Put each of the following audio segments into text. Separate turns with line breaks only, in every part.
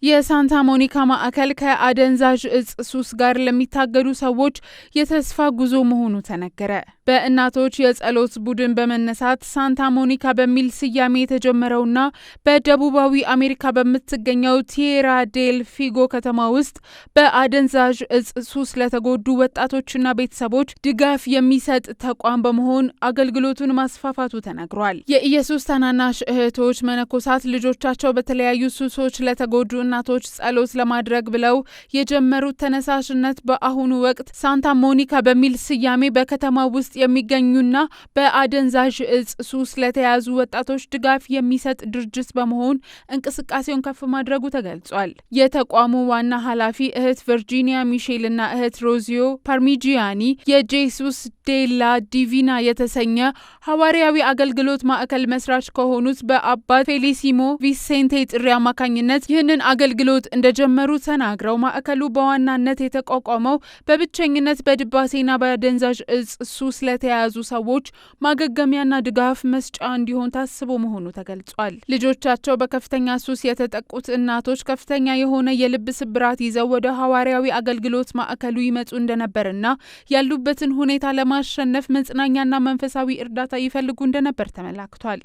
የሳንታ ሞኒካ ማዕከል ከአደንዛዥ እጽ ሱስ ጋር ለሚታገሉ ሰዎች የተስፋ ጉዞ መሆኑ ተነገረ። በእናቶች የጸሎት ቡድን በመነሳት ሳንታ ሞኒካ በሚል ስያሜ የተጀመረውና በደቡባዊ አሜሪካ በምትገኘው ቲዬራ ዴል ፊጎ ከተማ ውስጥ በአደንዛዥ እጽ ሱስ ለተጎዱ ወጣቶችና ቤተሰቦች ድጋፍ የሚሰጥ ተቋም በመሆን አገልግሎቱን ማስፋፋቱ ተነግሯል። የኢየሱስ ታናናሽ እህቶች መነኮሳት ልጆቻቸው በተለያዩ ሱሶች ለተጎዱ እናቶች ጸሎት ለማድረግ ብለው የጀመሩት ተነሳሽነት በአሁኑ ወቅት ሳንታ ሞኒካ በሚል ስያሜ በከተማ ውስጥ የሚገኙና በአደንዛዥ እጽ ሱስ ለተያዙ ወጣቶች ድጋፍ የሚሰጥ ድርጅት በመሆን እንቅስቃሴውን ከፍ ማድረጉ ተገልጿል። የተቋሙ ዋና ኃላፊ እህት ቨርጂኒያ ሚሼል እና እህት ሮዚዮ ፓርሚጂያኒ የጄሱስ ዴላ ዲቪና የተሰኘ ሐዋርያዊ አገልግሎት ማዕከል መስራች ከሆኑት በአባት ፌሊሲሞ ቪሴንቴ ጥሪ አማካኝነት ይህንን አገልግሎት እንደጀመሩ ተናግረው ማዕከሉ በዋናነት የተቋቋመው በብቸኝነት በድባቴና በአደንዛዥ እጽ ሱስ ለተያዙ ሰዎች ማገገሚያና ድጋፍ መስጫ እንዲሆን ታስቦ መሆኑ ተገልጿል። ልጆቻቸው በከፍተኛ ሱስ የተጠቁት እናቶች ከፍተኛ የሆነ የልብ ስብራት ይዘው ወደ ሐዋርያዊ አገልግሎት ማዕከሉ ይመጡ እንደነበርና ያሉበትን ሁኔታ ለማሸነፍ መጽናኛና መንፈሳዊ እርዳታ ይፈልጉ እንደነበር ተመላክቷል።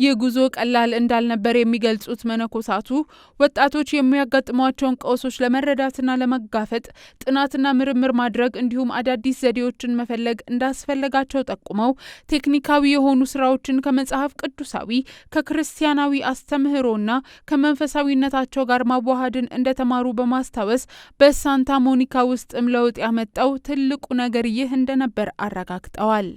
ይህ ጉዞ ቀላል እንዳልነበር የሚገልጹት መነኮሳቱ ወጣቶች የሚያጋጥሟቸውን ቀውሶች ለመረዳትና ለመጋፈጥ ጥናትና ምርምር ማድረግ እንዲሁም አዳዲስ ዘዴዎችን መፈለግ እንዳስፈለጋቸው ጠቁመው ቴክኒካዊ የሆኑ ስራዎችን ከመጽሐፍ ቅዱሳዊ ከክርስቲያናዊ አስተምህሮና ከመንፈሳዊነታቸው ጋር ማዋሃድን እንደተማሩ በማስታወስ በሳንታ ሞኒካ ውስጥም ለውጥ ያመጣው ትልቁ ነገር ይህ እንደነበር አረጋግጠዋል።